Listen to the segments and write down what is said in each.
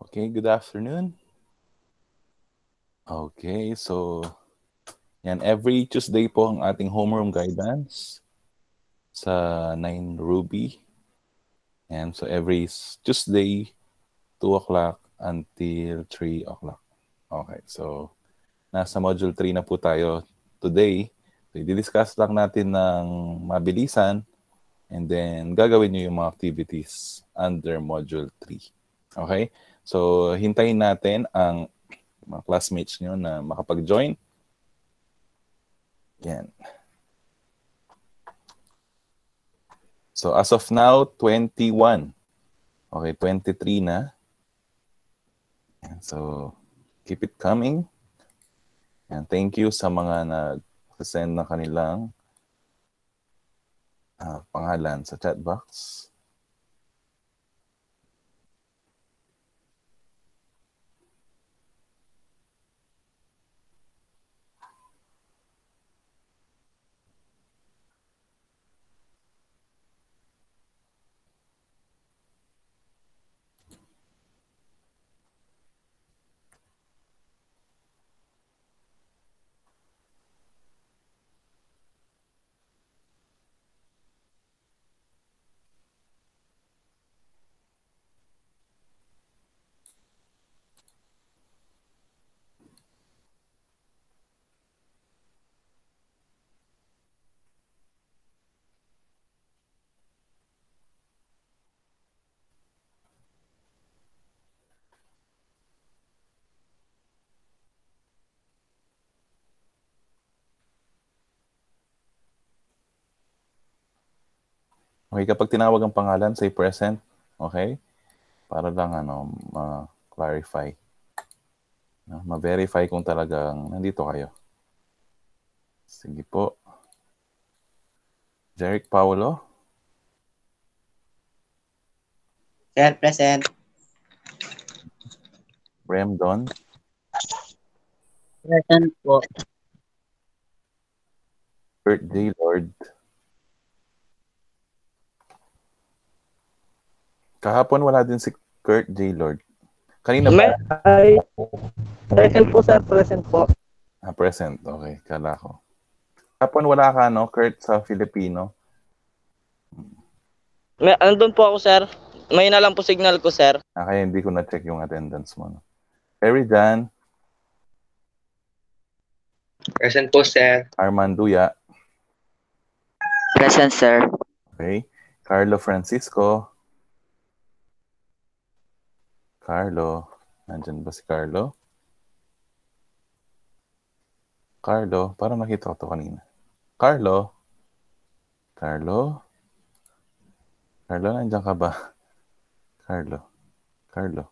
Okay, good afternoon. Okay, so yan, every Tuesday po ang ating homeroom guidance sa 9 Ruby. And so every Tuesday, 2 o'clock until 3 o'clock. Okay, so nasa module 3 na po tayo today. So, i-discuss lang natin ng mabilisan and then gagawin nyo yung mga activities under module 3. Okay? So, hintayin natin ang mga classmates nyo na makapag-join. Yan. So, as of now, 21. Okay, 23 na. Yan. So, keep it coming. And thank you sa mga nag-send na kanilang pangalan sa chat box. Okay, kapag tinawag ang pangalan, say present. Okay? Para lang ma-clarify. Ma-verify kung talagang nandito kayo. Sige po. Jeric Paulo? Sir, present. Rem Don? Present po. Kurt J. Lord? Kahapon wala din si Kurt J. Lord. Kanina ba? Present po, sir. Present po. Present. Okay, kala ko. Kahapon wala ka, no? Kurt sa Filipino. Andun po ako, sir. May na lang po signal ko, sir. Kaya hindi ko na-check yung attendance mo. No? Perry Jan? Present po, sir. Armand Duya? Present, sir. Okay. Carlo Francisco? Carlo? Nandyan ba si Carlo? Carlo? Parang nakita ko to kanina. Carlo? Carlo? Carlo, nandiyan ka ba? Carlo? Carlo?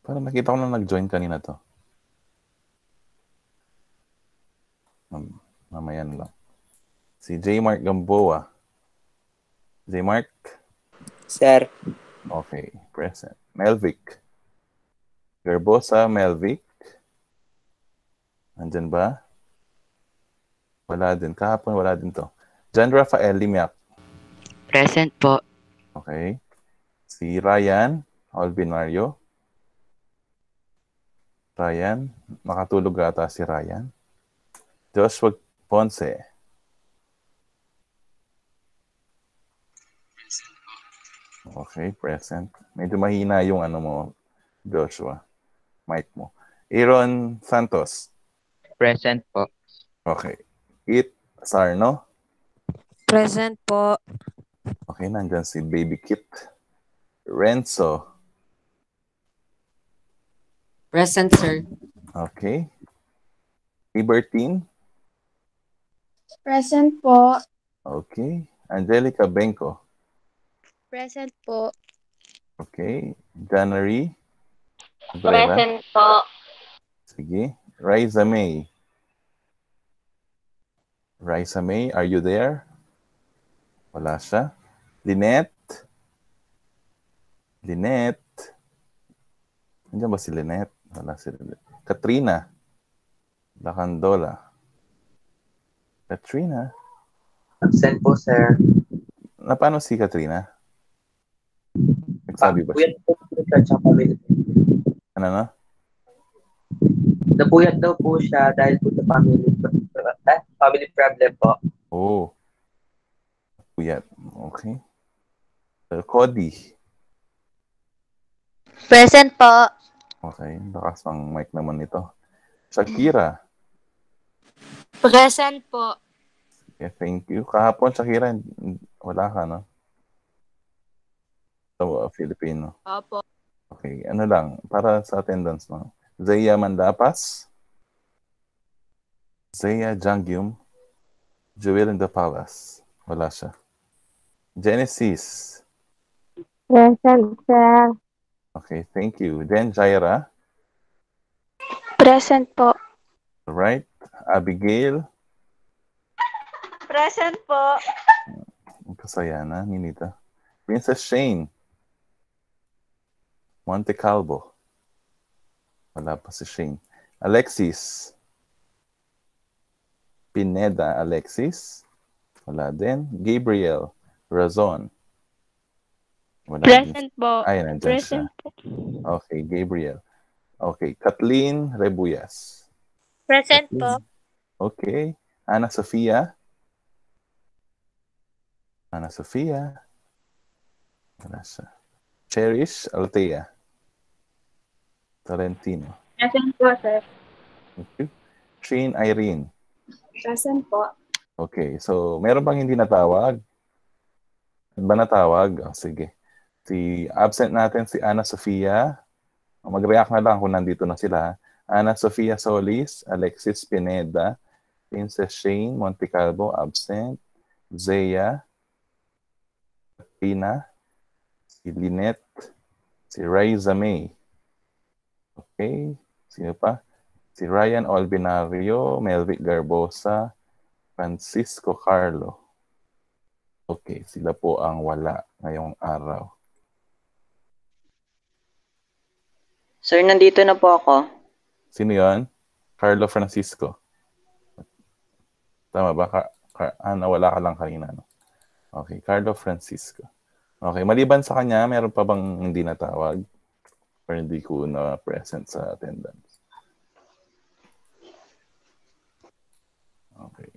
Parang nakita ko na nag-join kanina to. Mamaya na lang. Si J. Mark Gamboa. J. Mark? Sir. Okay, present. Melvic. Gerbosa, Melvic. Nandyan ba? Wala din. Kahapon wala din to. John Rafael Limiak. Present po. Okay. Si Ryan Alvin Mario. Ryan. Nakatulog ata si Ryan. Joshua Ponce. Okay, present. Medyo mahina yung ano mo, Joshua. Mic mo. Aaron Santos. Present po. Okay. It Sarno. Present po. Okay, nandyan si Baby Kit. Renzo. Present, sir. Okay. Libertine. Present po. Okay. Angelica Benko. Present po. Okay. January. Present po. Sige. Riza May. Riza May, are you there? Wala siya. Lynette. Lynette. Nandiyan ba si Lynette? Wala si Lynette. Katrina. Lacandola. Katrina. Absent po, sir. Paano si Katrina? Sabi ba siya? Puyat po siya sa family. Ano na? Napuyat daw po siya dahil po sa family problem po. Oh, puyat. Okay. Cody. Present po. Okay, lakas ng mic naman ito. Shakira. Present po. Okay, thank you. Kahapon, Shakira, wala ka, no? So, Filipino. Opo. Okay, ano lang, para sa attendance, no? Zaya Mandapas. Zaya Jangyum. Jewel in the Palace. Wala siya. Genesis. Present, sir. Okay, thank you. Then, Jaira. Present po. Right. Abigail. Present po. Kasaya na, Ninita. Princess Shane. Monte Calvo. Wala pa si Shane. Alexis. Pineda Alexis. Wala din. Gabriel Razon. Wala Present din. po. Ay, nandyan siya. Present po. Okay, Gabriel. Okay, Kathleen Rebuyas. Present po. Okay. Ana Sofia. Ana Sofia. Wala siya. Cherish Altea. Tolentino. Present po, sir. Thank you. Shane Irene. Present po. Okay, so meron bang hindi natawag? Ano ba natawag? Oh, sige. Si absent natin si Ana Sofia. Mag-react na lang kung nandito na sila. Ana Sofia Solis, Alexis Pineda, Princess Shane Montecalvo, absent. Zaya, Tina, si Lynette, si Raiza May. Okay, sino pa? Si Ryan Albinario, Melvic Garbosa, Francisco Carlo. Okay, sila po ang wala ngayong araw. Sir, nandito na po ako. Sino yon? Carlo Francisco. Tama ba? Nawala ka lang kanina. No? Okay, Carlo Francisco. Okay, maliban sa kanya, meron pa bang hindi natawag? Or hindi ko na present sa attendance? Okay.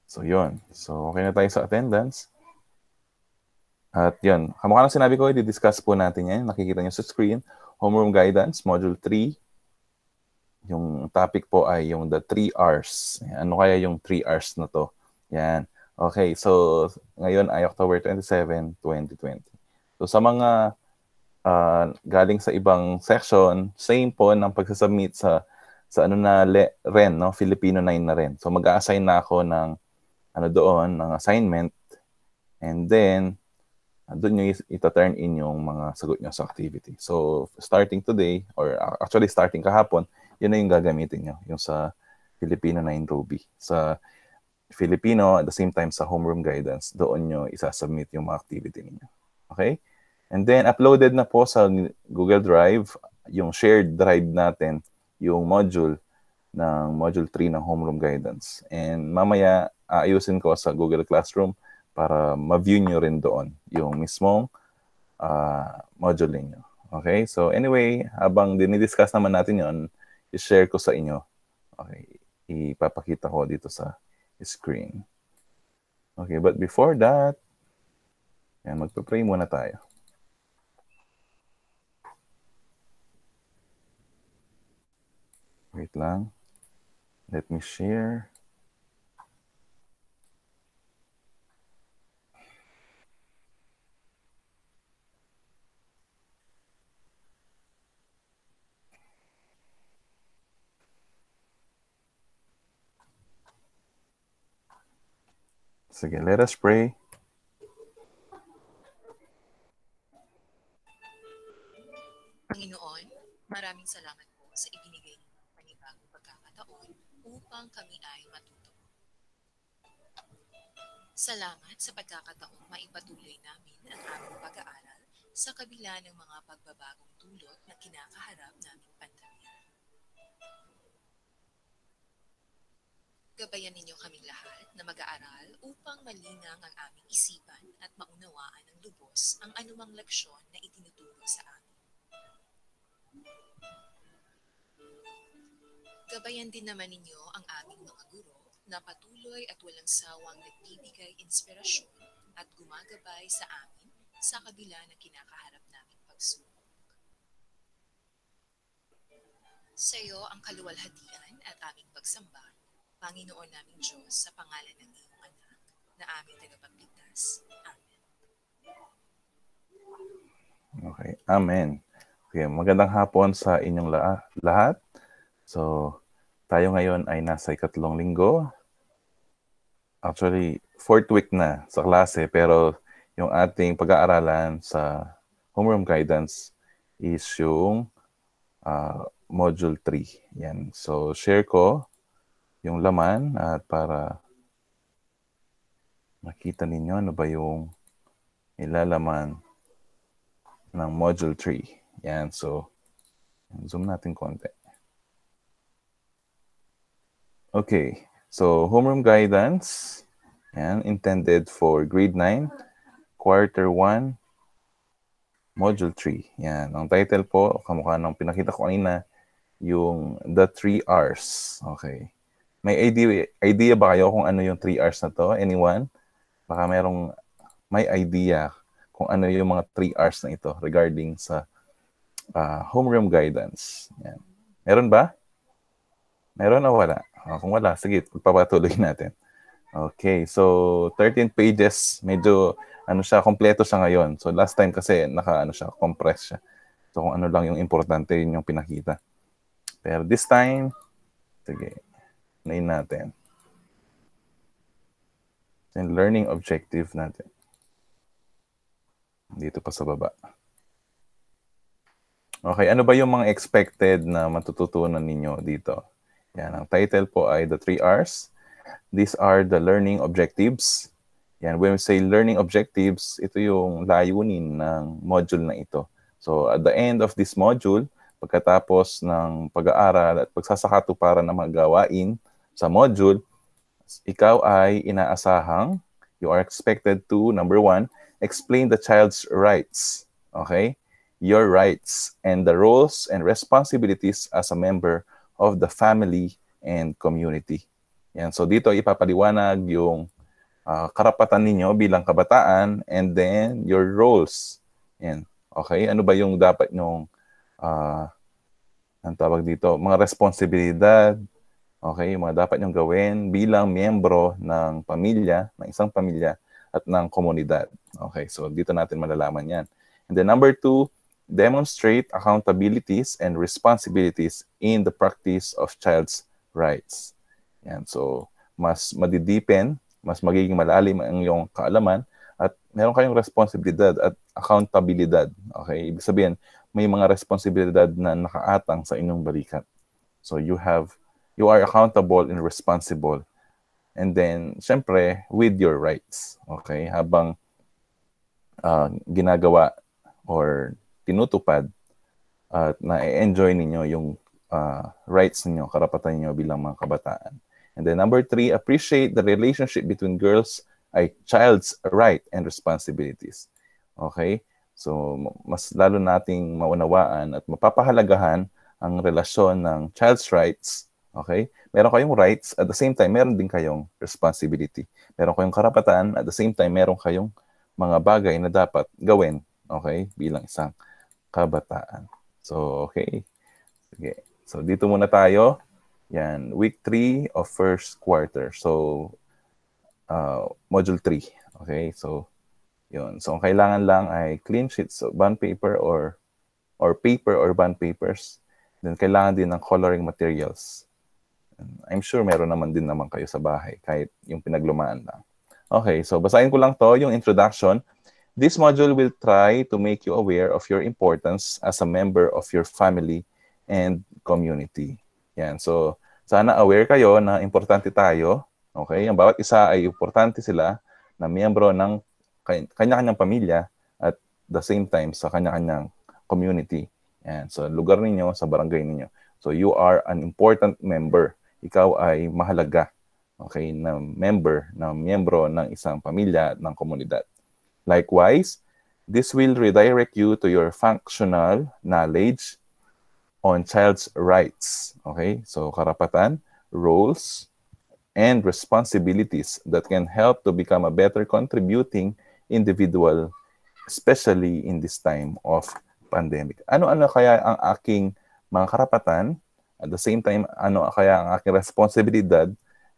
So, yun. So, okay na tayo sa attendance. At yun, kamukha ng sinabi ko, i-discuss po natin yan. Nakikita nyo sa screen. Homeroom Guidance, Module 3. Yung topic po ay yung the 3 R's. Ano kaya yung 3 R's na to? Yan. Okay, so ngayon ay October 27, 2020. So sa mga galing sa ibang section, same po ng pagsasubmit sa ano na ren, no? Filipino 9 na rin. So mag-a-assign na ako ng ano doon, ng assignment, and then doon nyo ita-turn in yung mga sagot nyo sa activity. So, starting today, or actually starting kahapon, yun na yung gagamitin nyo, yung sa Filipino 9 Ruby. Sa Filipino, at the same time sa homeroom guidance, doon nyo isasubmit yung mga activity niyo. Okay? And then, uploaded na po sa Google Drive, yung shared drive natin, yung module ng Module 3 ng homeroom guidance. And mamaya, aayusin ko sa Google Classroom para ma-view nyo rin doon yung mismong module ninyo. Okay? So anyway, habang dinidiscuss naman natin yon, i-share ko sa inyo. Okay? Ipapakita ko dito sa screen. Okay, but before that, magpa-pray muna tayo. Wait lang. Let me share. Sige, let us pray. Panginoon, maraming salamat po sa ibinigay ng panibagong pagkakataon upang kami ay matuto. Salamat sa pagkakataong maipatuloy namin ang aming pag-aaral sa kabila ng mga pagbabagong dulot na kinakaharap naming pandemya. Gabayan ninyo kaming lahat na mag-aaral upang malinang ang aming isipan at maunawaan ng lubos ang anumang leksyon na itinuturo sa amin. Gabayan din naman ninyo ang aming mga guro na patuloy at walang sawang nagbibigay inspirasyon at gumagabay sa amin sa kabila ng kinakaharap naming pagsubok. Sa iyo ang kaluwalhatian at aming pagsamba, Panginoon naming Diyos, sa pangalan ng iyong anak na aming tagapagligtas. Amen. Okay, amen. Okay, magandang hapon sa inyong lahat. So, tayo ngayon ay nasa ikatlong linggo. Actually, 4th week na sa klase, pero yung ating pag-aaralan sa homeroom guidance is yung module 3. Yan. So, share ko yung laman at para makita ninyo ano ba yung ilalaman ng module 3. Yan. So, zoom natin konti. Okay. So, homeroom guidance, yan, intended for grade 9, quarter 1, module 3. Yan. Ang title po, kamukha ng pinakita ko kanina, yung The 3 R's. Okay. May idea ba kayo kung ano yung 3 R's na to? Anyone? Baka may idea kung ano yung mga 3 R's na ito regarding sa homeroom guidance. Yan. Meron ba? Meron o wala? Kung wala, sige, pagpapatuloy natin. Okay, so 13 pages, medyo kompleto siya ngayon. So last time kasi compress siya. So kung ano lang yung importante, yun yung pinakita. Pero this time, sige, nain natin. Yung learning objective natin. Dito pa sa baba. Okay, ano ba yung mga expected na matututunan ninyo dito? Yan, ang title po ay The 3 R's. These are the learning objectives. Yan, when we say learning objectives, ito yung layunin ng module na ito. So, at the end of this module, pagkatapos ng pag-aaral at pagsasakatuparan ng mga gawain sa module, ikaw ay inaasahang, you are expected to, number 1, explain the child's rights. Okay? Your rights and the roles and responsibilities as a member of the family and community. Yan. So dito ipapaliwanag yung karapatan ninyo bilang kabataan and then your roles. Yan. Okay? Ano ba yung dapat nyong ang tawag dito? Mga responsibilidad. Okay? Yung mga dapat nyong gawin bilang miyembro ng pamilya, ng isang pamilya at ng komunidad. Okay? So dito natin malalaman yan. And then number 2, demonstrate accountabilities and responsibilities in the practice of child's rights. Yan. So, mas madideepen, mas magiging malalim ang iyong kaalaman at meron kayong responsibilidad at accountabilidad. Okay? Ibig sabihin, may mga responsibilidad na nakaatang sa inyong balikat. So, you are accountable and responsible. And then, syempre, with your rights. Okay? Habang ginagawa or tinutupad at na-enjoy ninyo yung rights ninyo, karapatan ninyo bilang mga kabataan. And then number 3, appreciate the relationship between girls ay child's right and responsibilities. Okay? So, mas lalo nating maunawaan at mapapahalagahan ang relasyon ng child's rights. Okay? Meron kayong rights, at the same time, meron din kayong responsibility. Meron kayong karapatan, at the same time, meron kayong mga bagay na dapat gawin. Okay? Bilang isang kabataan. So, okay. Sige. So, dito muna tayo. Yan. Week 3 of first quarter. So, module 3. Okay? So, yun. So, ang kailangan lang ay clean sheets of bond paper or paper or bond papers. Then, kailangan din ng coloring materials. I'm sure meron naman din naman kayo sa bahay kahit yung pinaglumaan lang. Okay. So, basahin ko lang to yung introduction. This module will try to make you aware of your importance as a member of your family and community. Yan. So, sana aware kayo na importante tayo. Okay? Ang bawat isa ay importante sila na miyembro ng kanya-kanyang pamilya at the same time sa kanya-kanyang community. Yan. So, lugar ninyo, sa barangay ninyo. So, you are an important member. Ikaw ay mahalaga. okay, na miyembro ng isang pamilya at ng komunidad. Likewise, this will redirect you to your functional knowledge on child's rights. Okay, so karapatan, roles, and responsibilities that can help to become a better contributing individual, especially in this time of pandemic. Ano-ano kaya ang aking mga karapatan? At the same time, ano kaya ang aking responsibilidad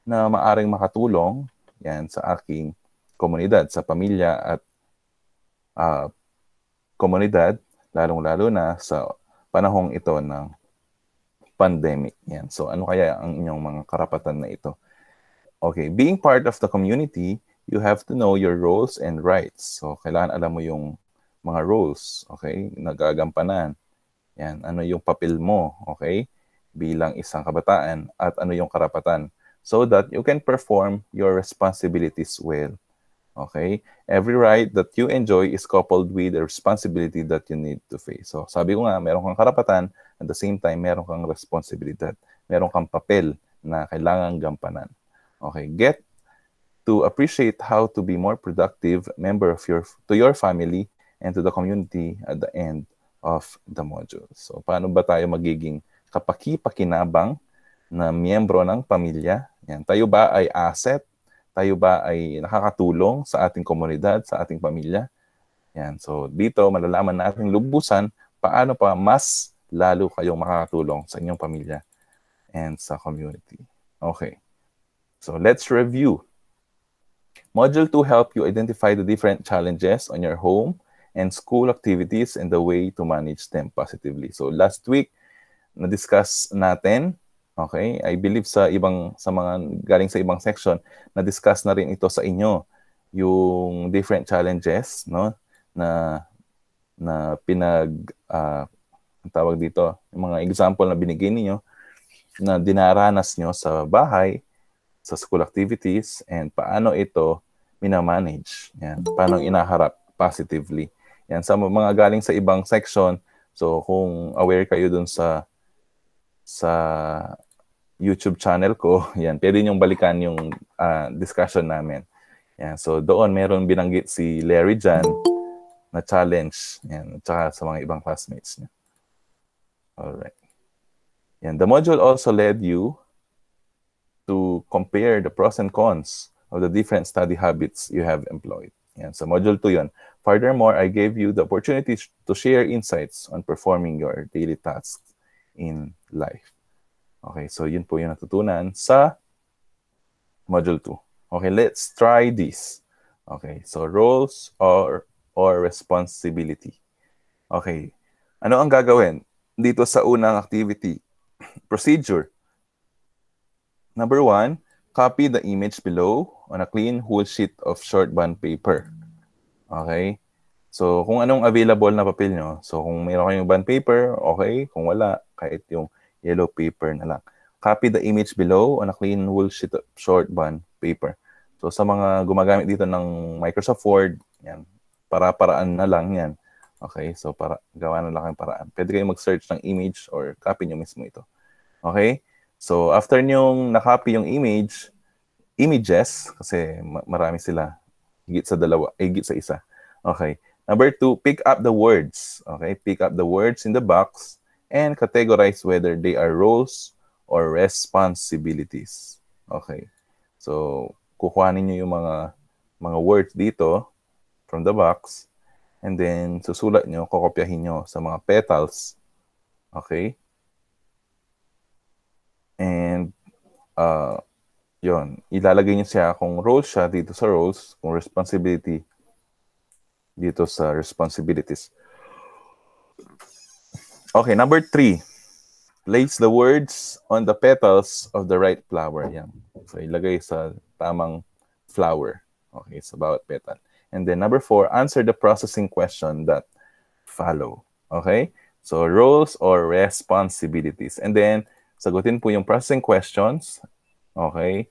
na maaring makatulong yan sa aking komunidad, sa pamilya at komunidad, lalong-lalo na sa panahong ito ng pandemic. Yan. So ano kaya ang inyong mga karapatan na ito? Okay, being part of the community, you have to know your roles and rights. So kailangan alam mo yung mga roles, okay, nagagampanan. Yan, ano yung papel mo, okay, bilang isang kabataan at ano yung karapatan so that you can perform your responsibilities well. Okay? Every right that you enjoy is coupled with the responsibility that you need to face. So, sabi ko nga, meron kang karapatan, at the same time, meron kang responsibilidad. Meron kang papel na kailangan gampanan. Okay? Get to appreciate how to be more productive member of your family and to the community at the end of the module. So, paano ba tayo magiging kapaki-pakinabang na miyembro ng pamilya? Yan. Tayo ba ay asset? Tayo ba ay nakakatulong sa ating komunidad, sa ating pamilya? Yan. So, dito malalaman natin lubusan paano pa mas lalo kayong makakatulong sa inyong pamilya and sa community. Okay. So, let's review. Module 2 help you identify the different challenges on your home and school activities and the way to manage them positively. So, last week, na-discuss natin, okay, I believe sa mga galing sa ibang section, na-discuss na rin ito sa inyo, yung different challenges, no, na ang tawag dito, yung mga example na binigay niyo na dinaranas nyo sa bahay, sa school activities, and paano ito minamanage. Yan, paano inaharap positively. Yan, sa mga galing sa ibang section, so kung aware kayo dun sa YouTube channel ko, yan, pwede niyong balikan yung discussion namin. Yan, so doon meron binanggit si Larry Jan na challenge, yan, at saka sa mga ibang classmates niya. Alright. Yan, the module also led you to compare the pros and cons of the different study habits you have employed. Yan, sa module 2 yun. Furthermore, I gave you the opportunity to share insights on performing your daily tasks in life. Okay, so yun po yung natutunan sa module 2. Okay, let's try this. Okay, so roles or responsibility. Okay, ano ang gagawin dito sa unang activity? Procedure. Number 1, copy the image below on a clean whole sheet of short bond paper. Okay? So, kung anong available na papel nyo. So, kung mayroon kayong bond paper, okay. Kung wala, kahit yung yellow paper na lang. Copy the image below on a clean whole sheet of short bond paper. So, sa mga gumagamit dito ng Microsoft Word, yan, para-paraan na lang yan. Okay? So, para gawa na lang ang paraan. Pwede kayong mag-search ng image or copy nyo mismo ito. Okay? So, after nyong na-copy yung images, kasi marami sila, higit sa isa. Okay. Number 2, pick up the words. Okay, pick up the words in the box and categorize whether they are roles or responsibilities. Okay. So, kukuhanin niyo yung mga words dito from the box and then susulat niyo, kokopyahin niyo sa mga petals. Okay? And yun, ilalagay niyo siya kung role siya dito sa roles, kung responsibility dito sa responsibilities. Okay, number 3. Place the words on the petals of the right flower. Yan. So, ilagay sa tamang flower. Okay, sa bawat petal. And then number 4, answer the processing question that follow. Okay? So, roles or responsibilities. And then, sagutin po yung processing questions. Okay?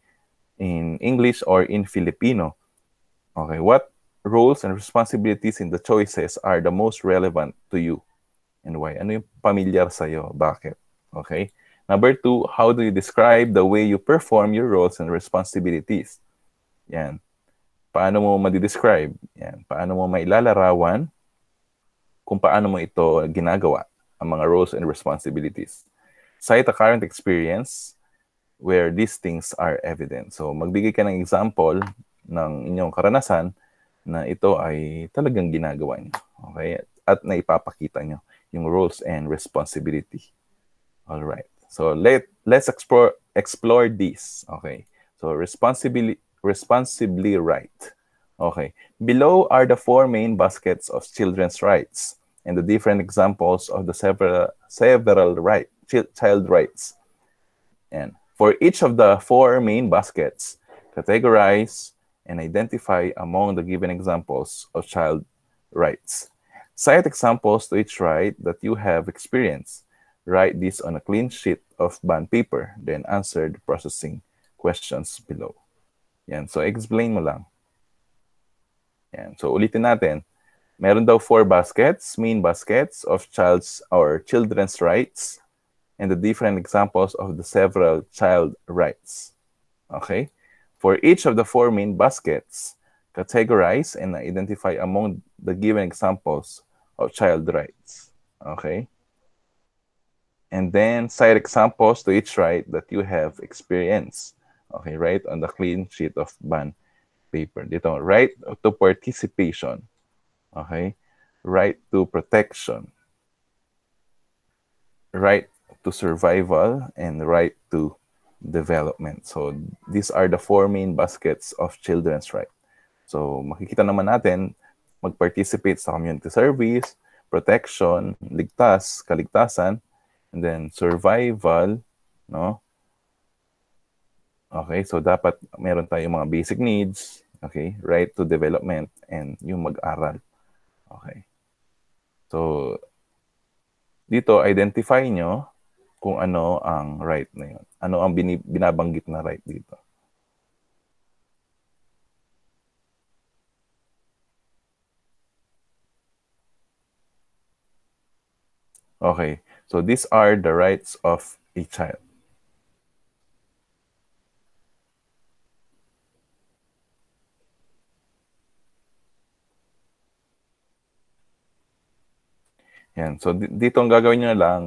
In English or in Filipino. Okay, what roles and responsibilities in the choices are the most relevant to you and why? Ano yung pamilyar sa'yo? Bakit? Okay? Number 2, how do you describe the way you perform your roles and responsibilities? Yan. Paano mo ma-describe? Yan. Paano mo mailalarawan kung paano mo ito ginagawa, ang mga roles and responsibilities. Cite a current experience where these things are evident. So, magbigay ka ng example ng inyong karanasan na ito ay talagang ginagawa niyo. Okay? At naipapakita niyo yung roles and responsibility. All right. So, let's explore this. Okay. So, responsibly right. Okay. Below are the 4 main baskets of children's rights and the different examples of the several child rights. And for each of the 4 main baskets, categorize and identify among the given examples of child rights. Cite examples to each right that you have experienced. Write this on a clean sheet of bond paper, then answer the processing questions below. Yan. So, explain mo lang. Yan. So, ulitin natin. Meron daw 4 baskets, main baskets of children's rights, and the different examples of the several child rights. Okay? For each of the 4 main baskets, categorize and identify among the given examples of child rights. Okay? And then cite examples to each right that you have experienced. Okay, right on the clean sheet of bond paper. Dito, right to participation. Okay, right to protection. Right to survival and right to development. So these are the 4 main baskets of children's right. So makikita naman natin mag-participate sa community service, protection, kaligtasan, and then survival, no? Okay, so dapat meron tayong mga basic needs, okay, right to development, and yung mag-aral. Okay. So, dito, identify nyo kung ano ang right na yun. Ano ang binabanggit na right dito. Okay. So, these are the rights of a child. Yan. So, dito ang gagawin nyo na lang,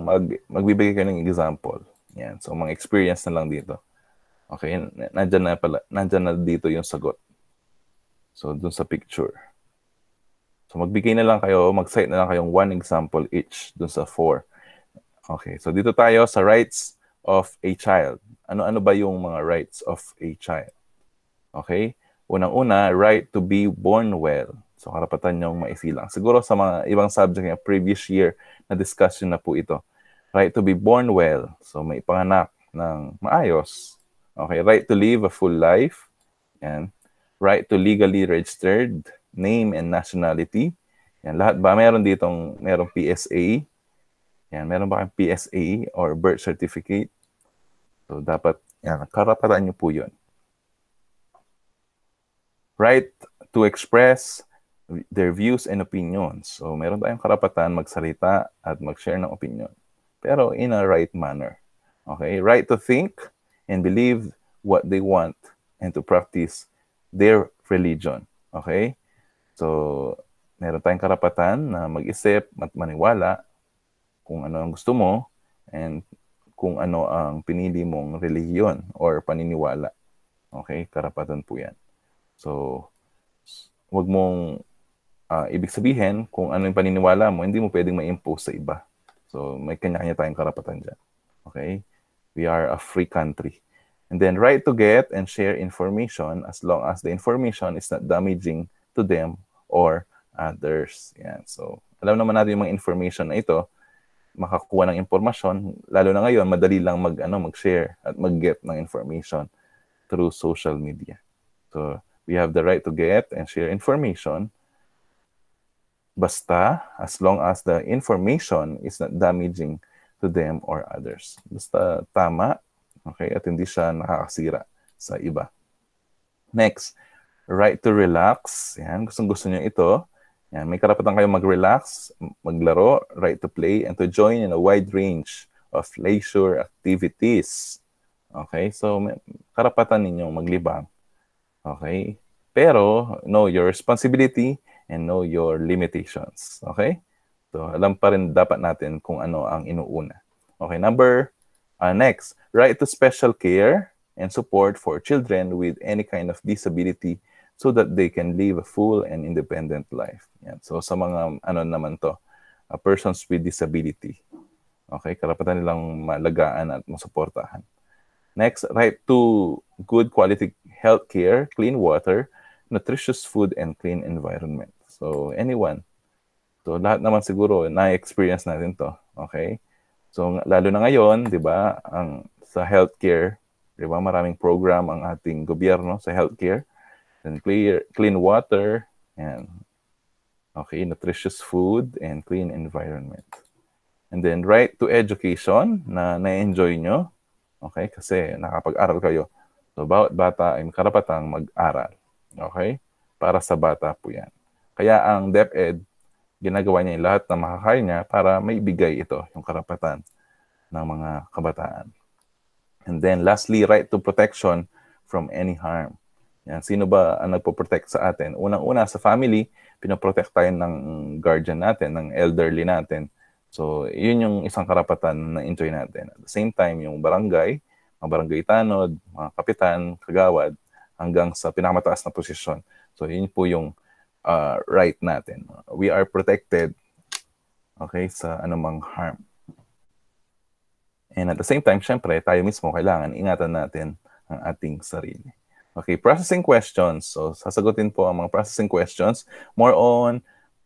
magbibigay kayo ng example. Yan. So, mga experience na lang dito. Okay. Nandyan na dito yung sagot. So, dun sa picture. So, magbigay na lang kayo, mag-cite na lang kayong 1 example each dun sa 4. Okay, so dito tayo sa rights of a child. Ano-ano ba yung mga rights of a child? Okay? Unang-una, right to be born well. So, karapatan niyong maisilang. Siguro sa mga ibang subject niya, previous year na discussion na po ito. Right to be born well. So, may panganak ng maayos. Okay, right to live a full life. Yan. Right to legally registered name and nationality. Yan, lahat ba? Merong PSA. Yan, meron ba kayong PSA or birth certificate? So, dapat, yan, karapatan nyo po yun. Right to express their views and opinions. So, meron tayong karapatan magsalita at mag-share ng opinion. Pero in a right manner. Okay? Right to think and believe what they want and to practice their religion. Okay? So, meron tayong karapatan na mag-isip at maniwala kung ano ang gusto mo and kung ano ang pinili mong relihiyon or paniniwala. Okay? Karapatan po yan. So, wag mong ibig sabihin kung ano yung paniniwala mo, hindi mo pwedeng ma-impose sa iba. So, may kanya-kanya tayong karapatan dyan. Okay? We are a free country. And then, right to get and share information as long as the information is not damaging to them or others. Yan. So, alam naman natin yung mga information na ito, makakuha ng impormasyon, lalo na ngayon, madali lang mag-share at mag-get ng information through social media. So, we have the right to get and share information basta as long as the information is not damaging to them or others. Basta tama, okay, at hindi siya nakakasira sa iba. Next, right to relax. Yan, gustong-gusto niyo ito. Yan, may karapatan kayo mag-relax, maglaro, right to play, and to join in a wide range of leisure activities. Okay? So, karapatan ninyong maglibang. Okay? Pero, know your responsibility and know your limitations. Okay? So, alam pa rin dapat natin kung ano ang inuuna. Okay, next, right to special care and support for children with any kind of disability so that they can live a full and independent life. Yan. So, sa mga, naman to, persons with disability. Okay, karapatan nilang malagaan at masuportahan. Next, right to good quality health care, clean water, nutritious food, and clean environment. So, anyone. So, lahat naman siguro, na-experience natin to. Okay? So, lalo na ngayon, di ba, sa healthcare, di ba, maraming program ang ating gobyerno sa healthcare. And clean water, and okay, nutritious food, and clean environment. And then, right to education na na-enjoy nyo. Okay, kasi nakapag-aral kayo. So, bawat bata ay karapatang mag-aral. Okay? Para sa bata po yan. Kaya ang DepEd, ginagawa niya yung lahat na makakaya niya para maibigay ito, yung karapatan ng mga kabataan. And then lastly, right to protection from any harm. Yan, sino ba ang nagpo-protect sa atin? Unang-una sa family, pinoprotect tayo ng guardian natin, ng elderly natin. So, yun yung isang karapatan na enjoy natin. At the same time, yung barangay, mga barangay tanod, mga kapitan, kagawad, hanggang sa pinakamataas na posisyon. So, yun po yung right natin. We are protected, okay, sa anumang harm. And at the same time, syempre, tayo mismo kailangan ingatan natin ang ating sarili. Okay, processing questions. So, sasagutin po ang mga processing questions. More on,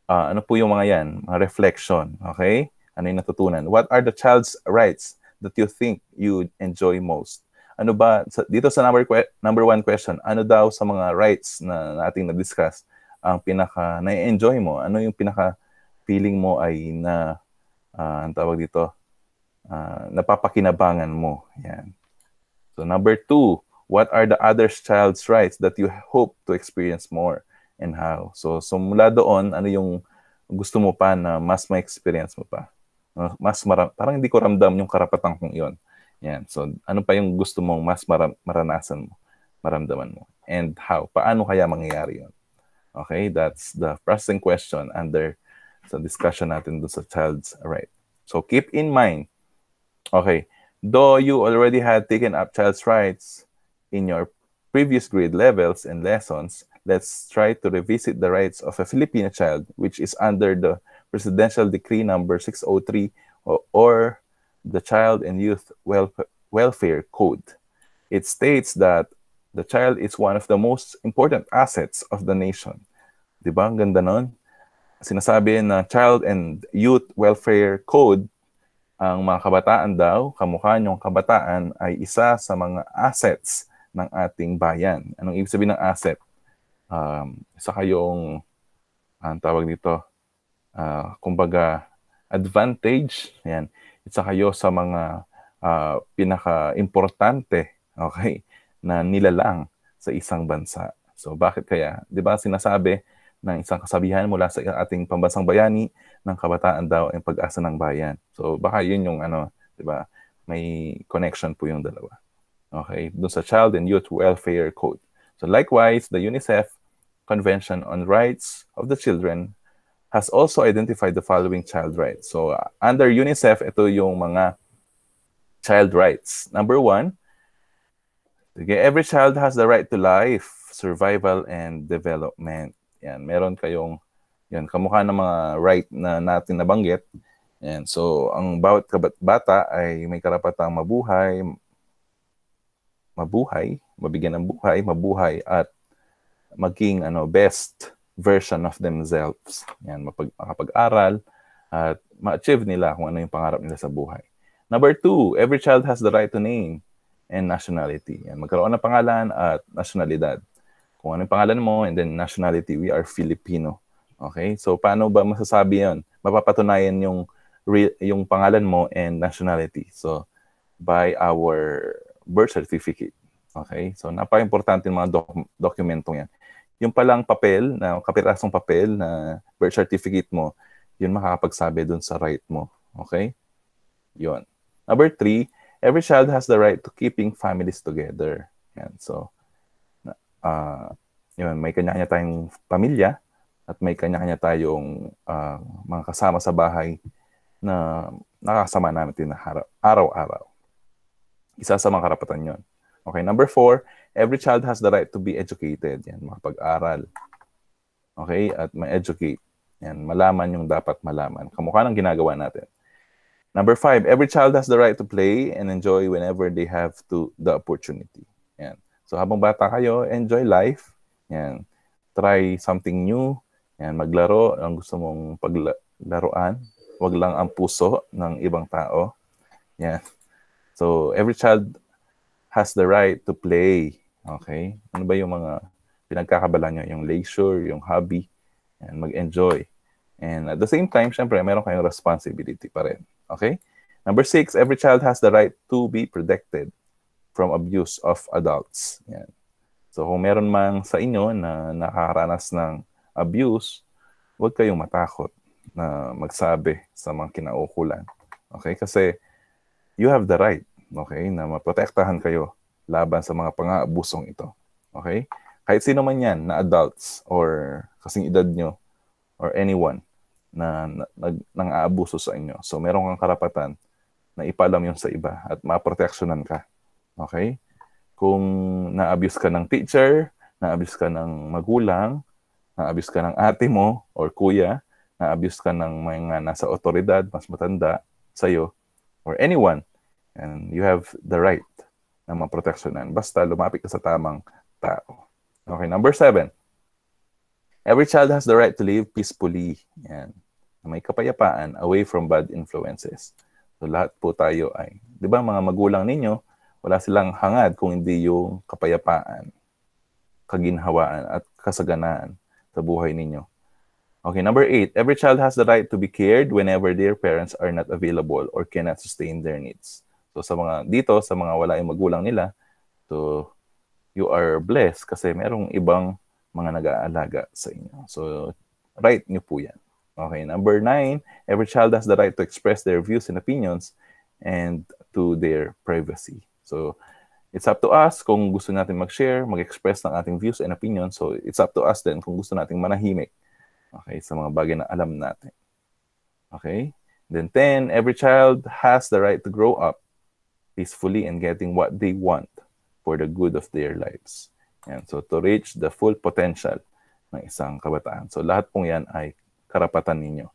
ano po yung mga yan? Mga reflection, okay? Ano yung natutunan? What are the child's rights that you think you enjoy most? Ano ba, dito sa number one question, ano daw sa mga rights na ating na-discuss ang pinaka na-enjoy mo? Ano yung pinaka feeling mo ay ang tawag dito, napapakinabangan mo? Yan. So number 2, what are the other child's rights that you hope to experience more and how? So mula doon, ano yung gusto mo pa na mas ma-experience mo pa? Parang hindi ko ramdam yung karapatan kong iyon. Yan. So ano pa yung gusto mong mas maranasan mo, maramdaman mo? And how? Paano kaya mangyayari yun? Okay, that's the processing question under sa discussion natin doon sa child's right. So keep in mind, okay, though you already had taken up child's rights in your previous grade levels and lessons, let's try to revisit the rights of a Filipino child, which is under the Presidential Decree number 603 or the Child and Youth Welfare Code. It states that the child is one of the most important assets of the nation. Diba? Ang ganda nun. Sinasabi na Child and Youth Welfare Code, ang mga kabataan daw, kamukha niyong kabataan ay isa sa mga assets ng ating bayan. Anong ibig sabihin ng asset? Isa kayong, ang tawag dito, kumbaga, advantage. Yan. Isa kayo sa mga pinaka-importante, okay, na nilalang sa isang bansa. So bakit kaya? 'Di ba sinasabi ng isang kasabihan mula sa ating pambansang bayani ng kabataan daw ang pag-asa ng bayan. So baka 'yun yung 'di ba? May connection po yung dalawa. Okay, doon sa Child and Youth Welfare Code. So likewise, the UNICEF Convention on Rights of the Children has also identified the following child rights. So under UNICEF, ito yung mga child rights. Number 1, every child has the right to life, survival, and development. Yan, meron kayong, yan, kamukha ng mga right na natin nabanggit. Yan, so, ang bawat bata ay may karapatang mabigyan ng buhay, mabuhay, at maging best version of themselves. Yan, makapag-aral, at ma-achieve nila kung ano yung pangarap nila sa buhay. Number 2, every child has the right to name and nationality. Yan, magkaroon ng pangalan at nasyonalidad. Kung ano yung pangalan mo and then nationality, we are Filipino. Okay? So, paano ba masasabi yun? Mapapatunayan yung pangalan mo and nationality. So, by our birth certificate. Okay? So, napaka-importante yung mga dokumentong yan. Yung palang papel, kapirasong papel na birth certificate mo, yun makakapagsabi dun sa right mo. Okay? Yun. Number 3, every child has the right to keeping families together. Yan. So, yun, may kanya-kanya tayong pamilya at may kanya-kanya tayong mga kasama sa bahay na nakakasama natin na araw-araw. Isa sa mga karapatan yun. Okay, number 4, every child has the right to be educated. Yan, makapag-aral. Okay, at ma-educate. Yan, malaman yung dapat malaman. Kamukha ng ginagawa natin. Number 5, every child has the right to play and enjoy whenever they have the opportunity. Yan. So habang bata kayo, enjoy life. Yan. Try something new. Yan, maglaro ang gusto mong paglaruan. Wag lang ang puso ng ibang tao. Yan. So every child has the right to play. Okay? Ano ba yung mga pinagkakabala nyo? Yung leisure, yung hobby. Yan, mag-enjoy. And at the same time, syempre, meron kayong responsibility pa rin. Okay? Number 6, every child has the right to be protected from abuse of adults. Yan. So kung meron man sa inyo na nakakaranas ng abuse, huwag kayong matakot na magsabi sa mga kinaukulan. Okay? Kasi you have the right, okay, na maprotektahan kayo laban sa mga pang-aabusong ito. Okay? Kahit sino man yan na adults or kasing edad nyo or anyone na nang-aabuso sa inyo. So meron kang karapatan na ipalam yun sa iba at maproteksyonan ka. Okay? Kung na-abuse ka ng teacher, na-abuse ka ng magulang, na-abuse ka ng ate mo or kuya, na-abuse ka ng mga nasa otoridad, mas matanda sa'yo, or anyone, and you have the right na maproteksyonan. Basta lumapit ka sa tamang tao. Okay, number 7. Every child has the right to live peacefully. Yan. May kapayapaan away from bad influences. So lahat po tayo ay, di ba mga magulang ninyo, wala silang hangad kung hindi yung kapayapaan, kaginhawaan, at kasaganaan sa buhay ninyo. Okay, number 8. Every child has the right to be cared whenever their parents are not available or cannot sustain their needs. So sa mga dito, sa mga wala yung magulang nila, so you are blessed kasi merong ibang mga nag-aalaga sa inyo. So right nyo po yan. Okay, number 9. Every child has the right to express their views and opinions and to their privacy. So it's up to us kung gusto natin mag-share, mag-express ng ating views and opinions. So it's up to us then kung gusto nating manahimik. Okay, sa mga bagay na alam natin. Okay? Then 10, every child has the right to grow up peacefully and getting what they want for the good of their lives. And so to reach the full potential ng isang kabataan. So lahat pong yan ay karapatan ninyo.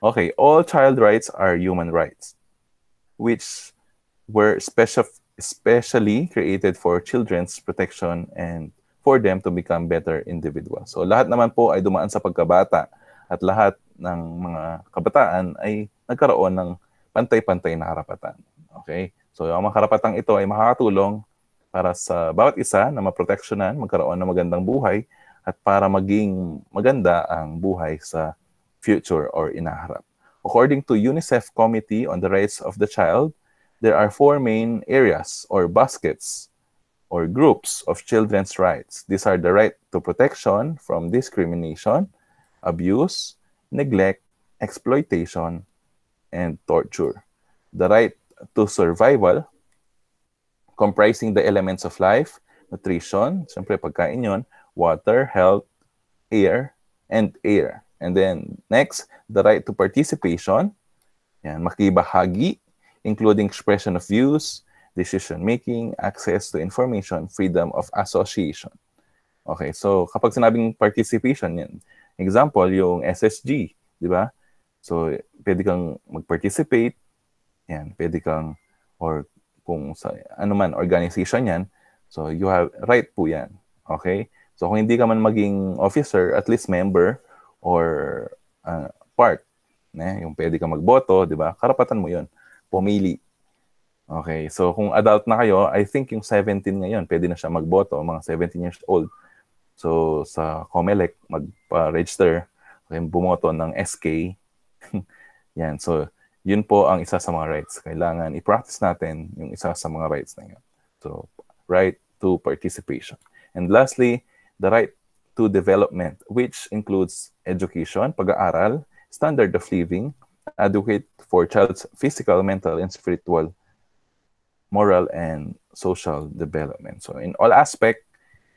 Okay, all child rights are human rights, which were especially created for children's protection and for them to become better individuals. So lahat naman po ay dumaan sa pagkabata at lahat ng mga kabataan ay nagkaroon ng pantay-pantay na karapatan. Okay? So ang mga karapatang ito ay makakatulong para sa bawat isa na maproteksyonan, magkaroon ng magandang buhay at para maging maganda ang buhay sa future or inaharap. According to UNICEF Committee on the Rights of the Child, there are 4 main areas or baskets or groups of children's rights. These are the right to protection from discrimination, abuse, neglect, exploitation, and torture. The right to survival, comprising the elements of life, nutrition, siyempre pagkain yun, water, health, air, and air. And then next, the right to participation, yan, makibahagi, including expression of views, decision-making, access to information, freedom of association. Okay, so kapag sinabing participation, yan, example, yung SSG, di ba? So, pwede kang mag-participate, yan, pwede kang, or kung sa anuman organization yan, so you have right po yan. Okay? So, kung hindi ka man maging officer, at least member, or part, yung pwede ka magboto, di ba? Karapatan mo yun. Pumili. Okay, so kung adult na kayo, I think yung 17 ngayon, pwede na siya magboto, mga 17 years old. So sa COMELEC, magpa-register, okay, bumoto ng SK. Yan, so yun po ang isa sa mga rights. Kailangan i-practice natin yung isa sa mga rights na yun. So, right to participation. And lastly, the right to development, which includes education, pag-aaral, standard of living, adequate for child's physical, mental, and spiritual moral and social development. So in all aspect,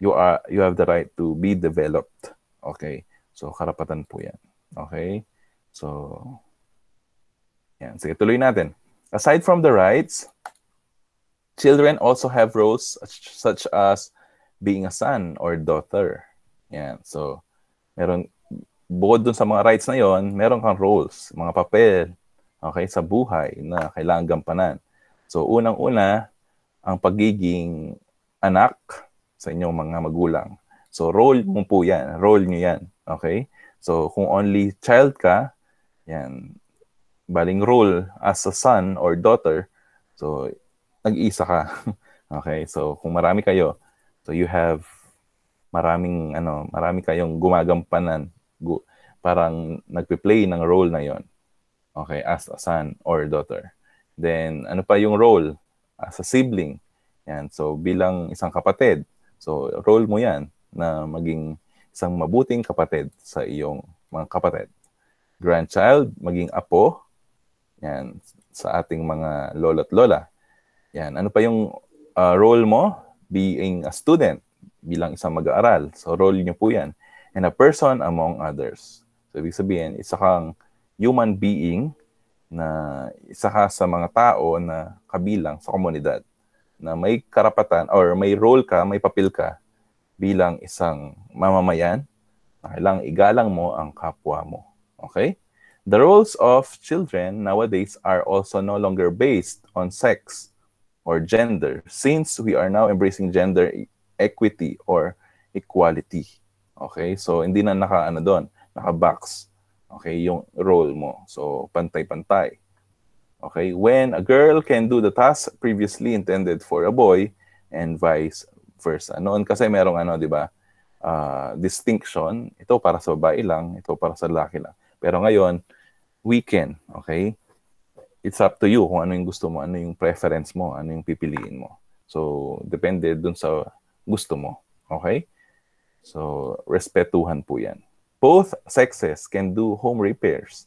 you have the right to be developed. Okay? So karapatan po 'yan. Okay? So yan, sige, tuloy natin. Aside from the rights, children also have roles such as being a son or daughter. Yan. So bukod dun sa mga rights na yon, meron kang roles, mga papel, okay, sa buhay na kailangan gampanan. So, unang-una, ang pagiging anak sa inyong mga magulang. So, role mo po yan. Role nyo yan. Okay? So, kung only child ka, yan, baling role as a son or daughter, so, nag-iisa ka. Okay? So, kung marami kayo, so you have marami kayong gumagampanan, parang nagpe-play ng role na yon. Okay, as a son or daughter. Then, ano pa yung role? As a sibling. Yan. So, bilang isang kapatid. So, role mo yan na maging isang mabuting kapatid sa iyong mga kapatid. Grandchild, maging apo. Yan. Sa ating mga lolo't lola. Yan. Ano pa yung role mo? Being a student. Bilang isang mag-aaral. So, role nyo po yan. And a person among others. So, ibig sabihin, isa kang human being na isa ka sa mga tao na kabilang sa komunidad na may karapatan or may role ka, may papel ka bilang isang mamamayan na kailangang igalang mo ang kapwa mo. Okay? The roles of children nowadays are also no longer based on sex or gender since we are now embracing gender equity or equality. Okay? So, hindi na naka-box. Okay? Yung role mo. So, pantay-pantay. Okay? When a girl can do the task previously intended for a boy and vice versa. Noon kasi merong di ba? Distinction. Ito para sa babae lang, ito para sa lalaki lang. Pero ngayon, we can. Okay? It's up to you kung ano yung gusto mo, ano yung preference mo, ano yung pipiliin mo. So, depende dun sa gusto mo. Okay? So, respetuhan po yan. Both sexes can do home repairs.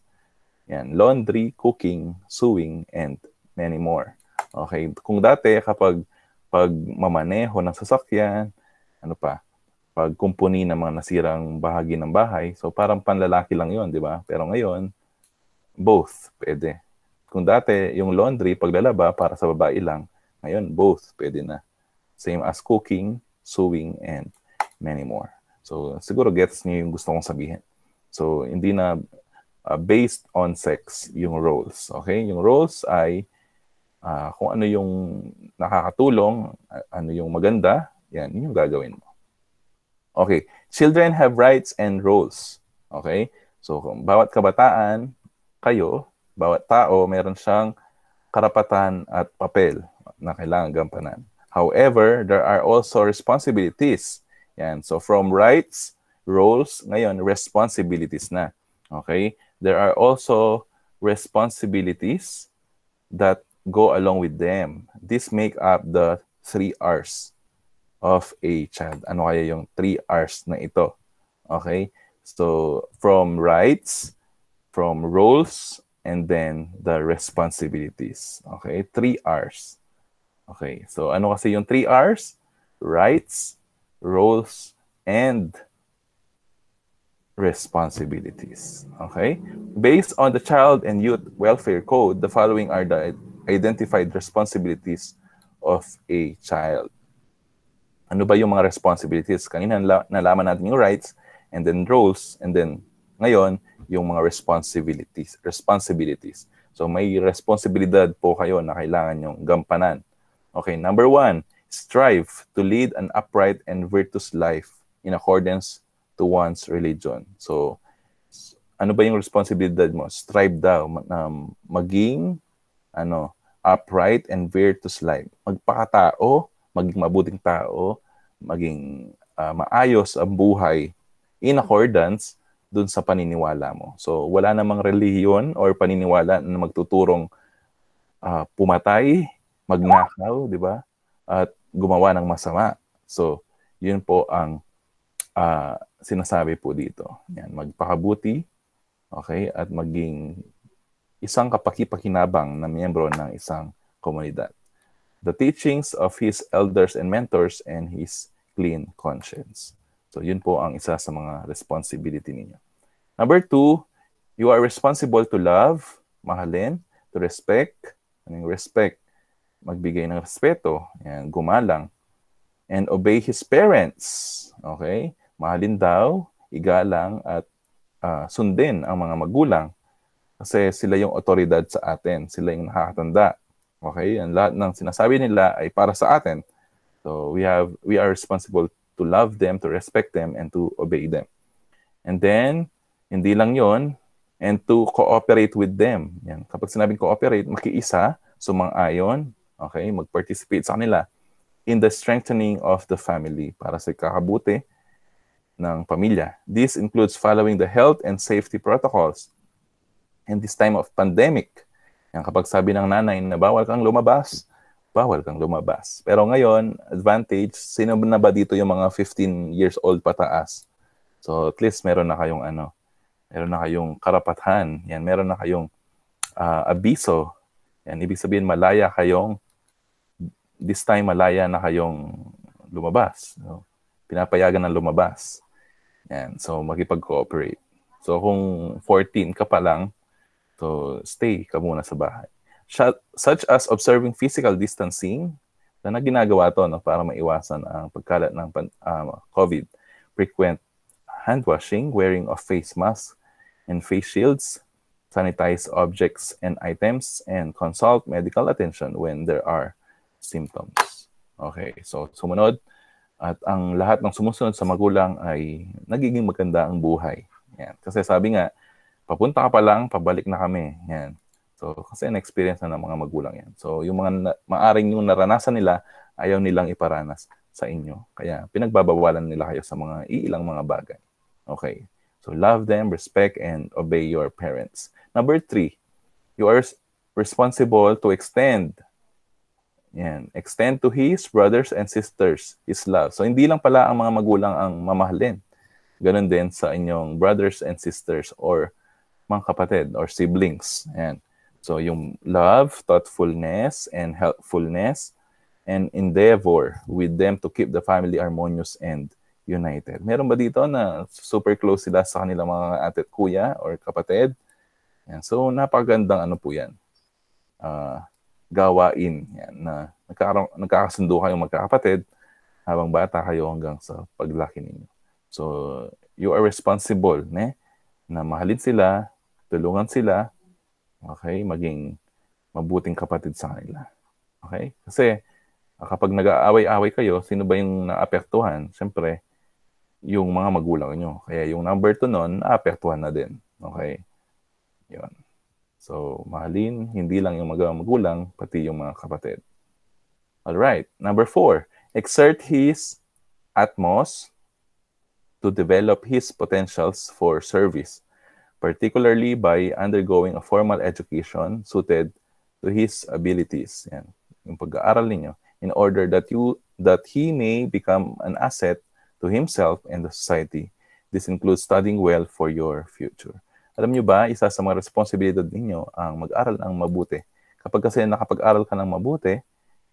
Yan, laundry, cooking, sewing, and many more. Okay? Kung dati, kapag mamaneho ng sasakyan, pagkumpuni ng mga nasirang bahagi ng bahay, so parang panlalaki lang yon, di ba? Pero ngayon, both pwede. Kung dati, yung laundry, paglalaba, para sa babae lang, ngayon, both pwede na. Same as cooking, sewing, and many more. So, siguro gets niyo yung gusto kong sabihin. So, hindi na based on sex yung roles. Okay? Yung roles ay kung ano yung nakakatulong, ano yung maganda, yan, yung gagawin mo. Okay. Children have rights and roles. Okay? So, kung bawat kabataan, bawat tao, meron siyang karapatan at papel na kailangan gampanan. However, there are also responsibilities. Yan. So, from rights, roles, ngayon, responsibilities na. Okay? There are also responsibilities that go along with them. This make up the 3 R's of a child. Ano kaya yung 3 R's na ito? Okay? So, from rights, from roles, and then the responsibilities. Okay? 3 R's. Okay. So, ano kasi yung 3 R's? Rights, roles, and responsibilities. Okay? Based on the Child and Youth Welfare Code, the following are the identified responsibilities of a child. Ano ba yung mga responsibilities? Kanina nalaman natin yung rights, and then roles, and then ngayon, yung mga responsibilities. So, may responsibilidad po kayo na kailangan yung gampanan. Okay, number 1, strive to lead an upright and virtuous life in accordance to one's religion. So, ano ba yung responsibilidad mo? Strive daw na maging upright and virtuous life. Magpakatao, maging mabuting tao, maging maayos ang buhay in accordance dun sa paniniwala mo. So, wala namang relihiyon or paniniwala na magtuturong pumatay, magnakaw, di ba? At gumawa ng masama. So, yun po ang sinasabi po dito. Yan, magpakabuti, okay, at maging isang kapaki-pakinabang na miyembro ng isang komunidad. the teachings of his elders and mentors, and his clean conscience. So yun po ang isa sa mga responsibility ninyo. Number 2, you are responsible to love, mahalin, to respect, respect, magbigay ng respeto, yan, gumalang, and obey his parents. Okay? Mahalin daw, igalang, at sundin ang mga magulang. Kasi sila yung otoridad sa atin. Sila yung nakakatanda. Okay? Ang lahat ng sinasabi nila ay para sa atin. So we are responsible to love them, to respect them, and to obey them. And then, hindi lang yon, and to cooperate with them. Yan. Kapag sinabing cooperate, makiisa, sumang-ayon, okay, mag-participate sa kanila in the strengthening of the family para sa kakabuti ng pamilya. This includes following the health and safety protocols in this time of pandemic. Yan, kapag sabi ng nanay na bawal kang lumabas, bawal kang lumabas. Pero ngayon, advantage, sino na ba dito yung mga 15 years old pataas? So at least meron na kayong meron na kayong karapatan. Yan, meron na kayong abiso. Yan, ibig sabihin this time malaya na kayong lumabas. So, pinapayagan na lumabas. Yan, so makipag-cooperate. So kung 14 ka pa lang, so stay ka muna sa bahay. Such as observing physical distancing, na ginagawa to para maiwasan ang pagkalat ng COVID. Frequent hand washing, wearing of face masks and face shields, sanitize objects and items, and consult medical attention when there are symptoms. Okay, so sumunod. At ang lahat ng sumusunod sa magulang ay nagiging maganda ang buhay. Yan. Kasi sabi nga, papunta ka pa lang, pabalik na kami. Yan. So, kasi na-experience na ng mga magulang yan. So, yung mga maaring yung naranasan nila, ayaw nilang iparanas sa inyo. Kaya, pinagbabawalan nila kayo sa mga iilang mga bagay. Okay. So, love them, respect, and obey your parents. Number 3, you are responsible to extend to his brothers and sisters his love. So, hindi lang pala ang mga magulang ang mamahalin. Ganon din sa inyong brothers and sisters or mga kapatid or siblings. Yan. So, yung love, thoughtfulness, and helpfulness, and endeavor with them to keep the family harmonious and united. Meron ba dito na super close sila sa kanilang mga ate at kuya or kapatid? Yan. So, napagandang po yan. Gawain. Yan, na nagkakasundo kayong magkakapatid habang bata kayo hanggang sa paglaki ninyo. So, you are responsible na mahalin sila, tulungan sila, okay, maging mabuting kapatid sa kanila. Okay? Kasi kapag nag-aaway-away kayo, sino ba yung naapektuhan? Siyempre, yung mga magulang nyo. Kaya yung number 2 nun, naapektuhan na din. Okay? Yun. So, mahalin, hindi lang yung magulang, pati yung mga kapatid. Alright. Number 4, exert his utmost to develop his potentials for service, particularly by undergoing a formal education suited to his abilities. Yan, yung pag-aaral ninyo, in order that he may become an asset to himself and the society. This includes studying well for your future. Alam nyo ba, isa sa mga responsibilidad ninyo ang mag-aral ng mabuti. Kapag kasi nakapag-aral ka ng mabuti,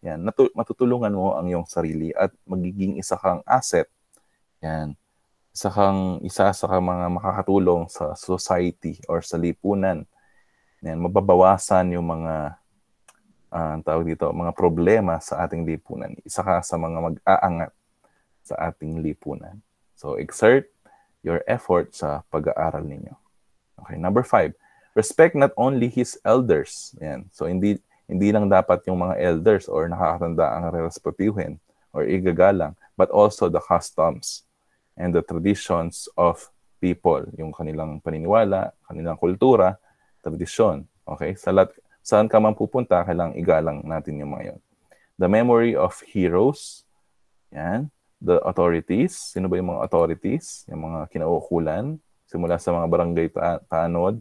yan, matutulungan mo ang iyong sarili at magiging isa kang asset. Yan. Isa sa mga makakatulong sa society or sa lipunan. Yan, mababawasan yung mga mga problema sa ating lipunan. Isa ka sa mga mag-aangat sa ating lipunan. So, exert your effort sa pag-aaral ninyo. Okay, number 5, respect not only his elders. Yan. So, hindi lang dapat yung mga elders or nakakatanda ang respetuhin or igagalang, but also the customs and the traditions of people, yung kanilang paniniwala, kanilang kultura, tradisyon. Okay? Saan ka man pupunta, kailangang igalang natin yung mga yun. The memory of heroes, yan. The authorities, sino ba yung mga authorities? Yung mga kinauukulan, simula sa mga barangay tanod,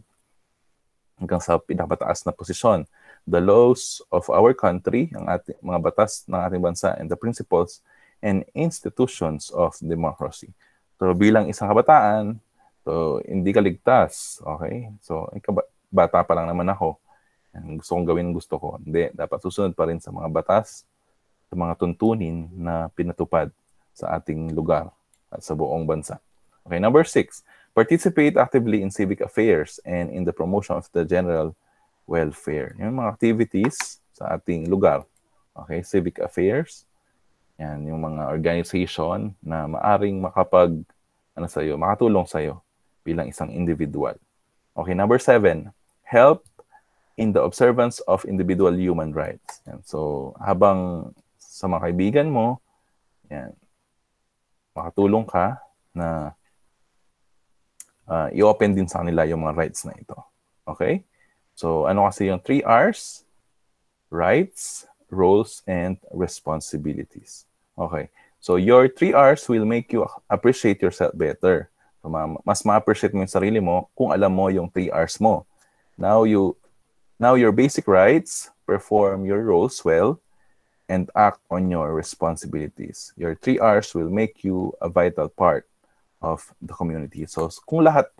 hanggang sa pinakataas na posisyon. The laws of our country, ang mga batas ng ating bansa, and the principles and institutions of democracy. So, bilang isang kabataan, so, hindi ka ligtas. Okay? So, bata pa lang naman ako. Gusto kong gawin ang gusto ko. Hindi, dapat susunod pa rin sa mga batas sa mga tuntunin na pinatupad sa ating lugar at sa buong bansa. Okay, number 6, participate actively in civic affairs and in the promotion of the general welfare. Yung mga activities sa ating lugar. Okay, civic affairs. Yan, yung mga organization na maaring makatulong sa'yo bilang isang individual. Okay, number 7, help in the observance of individual human rights. Yan. So, habang sa mga kaibigan mo, yan, makatulong ka na i-open din sa kanila yung mga rights na ito. Okay? So, ano kasi yung 3 R's? Rights, roles, and responsibilities. Okay. So, your 3 R's will make you appreciate yourself better. So, mas ma-appreciate mo yung sarili mo kung alam mo yung 3 R's mo. Now, your basic rights, perform your roles well, and act on your responsibilities. Your 3 R's will make you a vital part of the community. So, kung lahat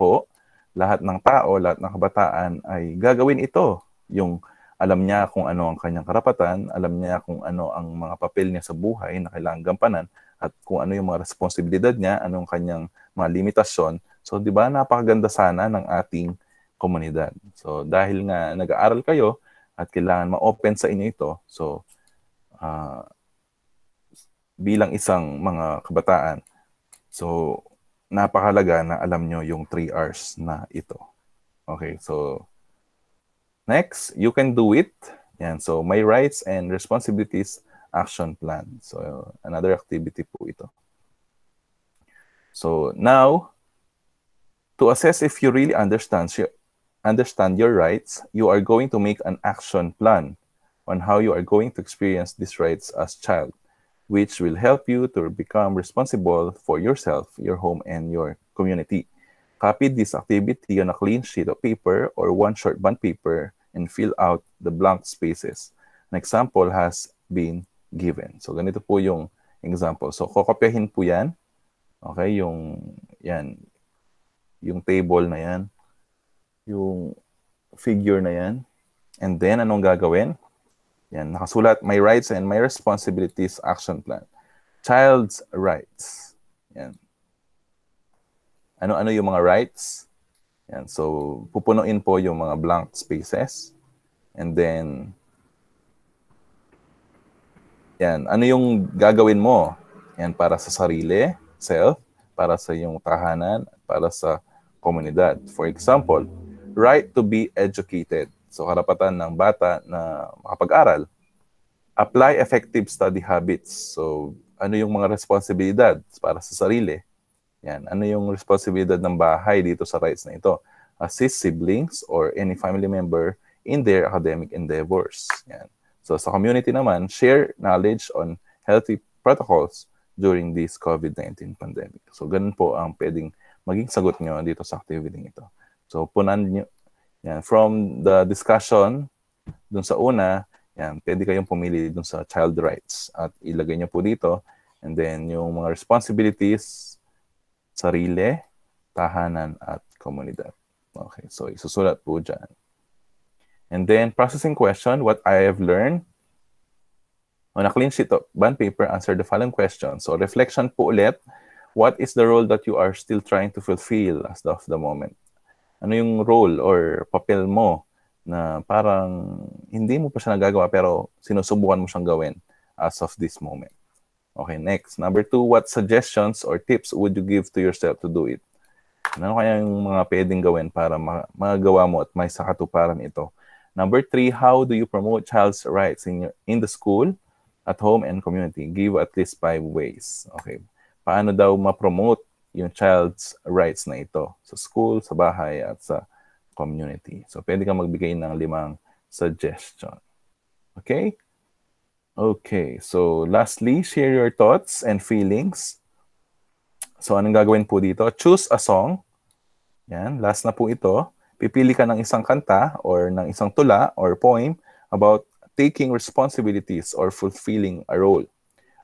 ng tao, lahat ng kabataan ay gagawin ito, yung alam niya kung ano ang kanyang karapatan, alam niya kung ano ang mga papel niya sa buhay na kailangang gampanan, at kung ano yung mga responsibilidad niya, anong kanyang mga limitasyon. So, di ba, napakaganda sana ng ating komunidad. So, dahil nga nag-aaral kayo at kailangan ma-open sa inyo ito, so, bilang isang mga kabataan, so, napakahalaga na alam nyo yung 3 R's na ito. Okay, so, next, you can do it. Yan, so, my rights and responsibilities action plan. So, another activity po ito. So, now, to assess if you really understand your rights, you are going to make an action plan on how you are going to experience these rights as child, which will help you to become responsible for yourself, your home, and your community. Copy this activity on a clean sheet of paper or one short bond paper and fill out the blank spaces. An example has been given. So, ganito po yung example. So, kokopyahin po yan. Okay, yung table na yan, yung figure na yan. And then, anong gagawin? Yan, nakasulat, my rights and my responsibilities action plan. Child's rights. Yan. Ano-ano yung mga rights? Yan, so, pupunuin po yung mga blank spaces. And then, yan, ano yung gagawin mo? Yan, para sa sarili, self, para sa iyong tahanan, para sa komunidad. For example, right to be educated. So, karapatan ng bata na makapag-aral. Apply effective study habits. So, ano yung mga responsibilidad para sa sarili? Yan. Ano yung responsibilidad ng bahay dito sa rights na ito? Assist siblings or any family member in their academic endeavors. Yan. So, sa community naman, share knowledge on healthy protocols during this COVID-19 pandemic. So, ganun po ang pwedeng maging sagot nyo dito sa activity ito. So, punan nyo. Yan, from the discussion dun sa una, yan, pwede kayong pumili dun sa child rights at ilagay nyo po dito. And then, yung mga responsibilities, sarili, tahanan, at komunidad. Okay, so isusulat po dyan. And then, processing question, what I have learned. On a clean sheet of bond paper, answer the following questions. So, reflection po ulit. What is the role that you are still trying to fulfill as of the moment? Ano yung role or papel mo na parang hindi mo pa siya nagagawa pero sinusubukan mo siyang gawin as of this moment. Okay, next. Number 2, what suggestions or tips would you give to yourself to do it? Ano kaya yung mga pwedeng gawin para magawa mo at may sakatuparan ito? Number 3, how do you promote child's rights in the school, at home, and community? Give at least 5 ways. Okay. Paano daw ma-promote yung child's rights na ito sa school, sa bahay, at sa community? So, pwede kang magbigay ng 5 suggestion. Okay? Okay. So, lastly, share your thoughts and feelings. So, anong gagawin po dito? Choose a song. Yan. Last na po ito. Pipili ka ng isang kanta or ng isang tula or poem about taking responsibilities or fulfilling a role.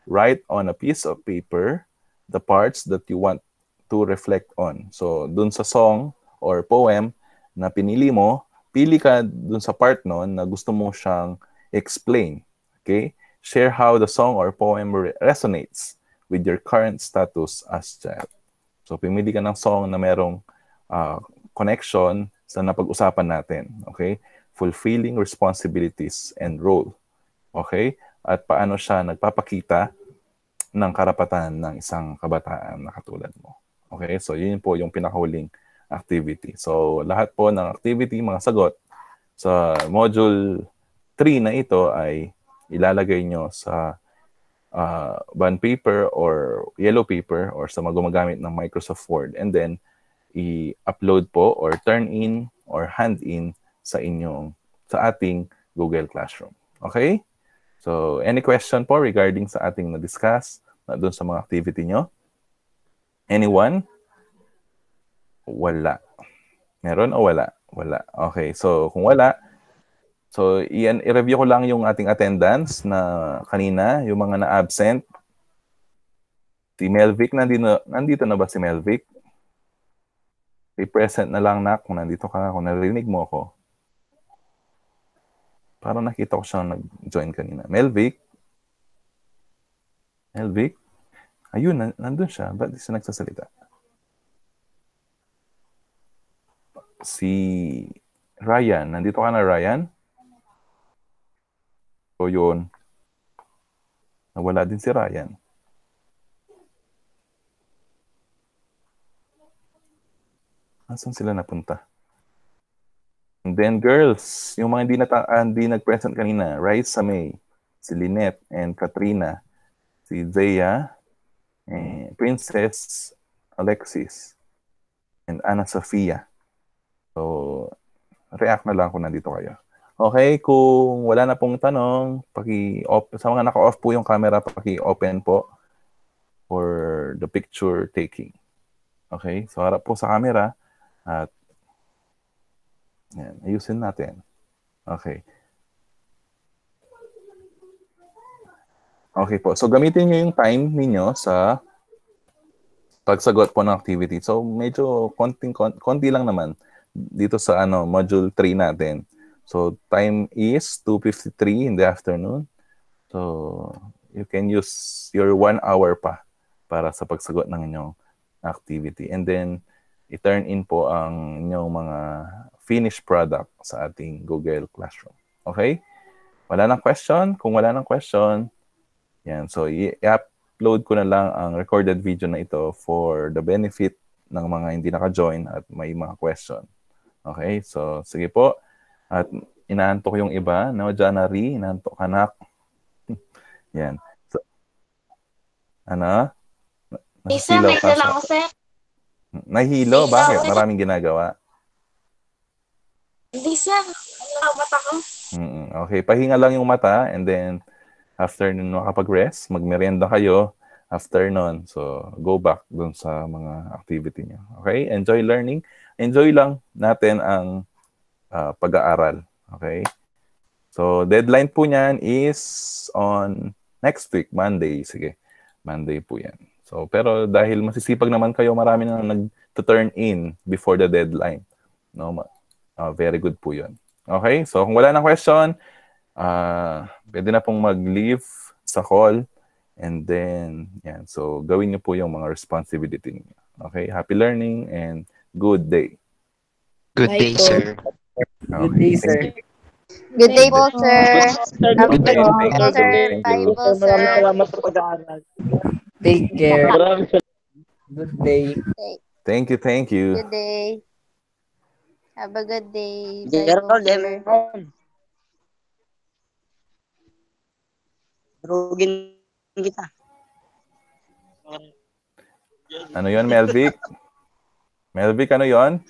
Write on a piece of paper the parts that you want to reflect on. So, dun sa song or poem na pinili mo, pili ka dun sa part nun na gusto mo siyang explain. Okay? Share how the song or poem resonates with your current status as child. So, pumili ka ng song na merong connection sa napag-usapan natin. Okay? Fulfilling responsibilities and role. Okay? At paano siya nagpapakita ng karapatan ng isang kabataan na katulad mo. Okay? So, yun po yung pinakahuling activity. So, lahat po ng activity, mga sagot sa module 3 na ito ay ilalagay nyo sa bond paper or yellow paper or sa gumagamit ng Microsoft Word, and then i-upload po or turn in or hand in sa ating Google Classroom. Okay? So, any question po regarding sa ating na-discuss na doon sa mga activity nyo? Anyone? Wala. Meron o wala? Wala. Okay. So, kung wala, so i-review ko lang yung ating attendance na kanina, yung mga na-absent. Si Melvic, nandito na ba si Melvic? I-present na lang na kung nandito ka, kung narinig mo ako. Parang nakita ko siyang nag-join kanina. Melvic? Melvic? Ayun, nandun siya. Ba't di siya nagsasalita? Si Ryan. Nandito ka na, Ryan? So, yun. Nawala din si Ryan. Asan sila napunta? And then, girls, yung mga hindi nag-present kanina, Raisa May, si Lynette and Katrina, si Zaya, and Princess Alexis, and Ana Sofia. So, react na lang kung nandito kayo. Okay, kung wala na pong tanong, sa mga naka-off po yung camera, paki-open po for the picture taking. Okay, so harap po sa camera at yan, ayusin natin. Okay. Okay po, so gamitin nyo yung time ninyo sa pagsagot po ng activity. So, medyo konti lang naman dito sa module 3 natin. So, time is 2:53 in the afternoon. So, you can use your 1 hour pa para sa pagsagot ng inyong activity. And then, i-turn in po ang inyong mga finished product sa ating Google Classroom. Okay? Wala nang question? Kung wala nang question, yan. So, i-upload ko na lang ang recorded video na ito for the benefit ng mga hindi naka-join at may mga question. Okay? So, sige po. At inaantok yung iba. No, Janary, inaantok anak. Yan. So, Isa, may isa lang ako, sir. Nahilo? Bakit? Maraming ginagawa. Hindi, sir. Ano mata ko? Okay, pahinga lang yung mata and then after nun makapag-rest, magmerienda kayo after nun. So, go back dun sa mga activity niyo. Okay? Enjoy learning. Enjoy lang natin ang pag-aaral. Okay? So, deadline po niyan is on next week, Monday. Sige, Monday po yan. So, pero dahil masisipag naman kayo, marami na nag-turn in before the deadline. No? Very good po yun. Okay? So, kung wala nang question, pwede na pong mag-leave sa call. And then, yan. So, gawin niyo po yung mga responsibility niyo. Okay? Happy learning and good day. Good day, sir. Good day, sir. Good day po, sir. Have a Good day. good Thank day, you. sir. Thank Bye you. po, sir. Salamat sa pag-aaral. Take care. Maraming Good day. Thank you. Thank you. Good day. Have a good day. Bye po, Gerald, sir. Drugin kita. Ano yon, Melvic? Melvic, ano yon?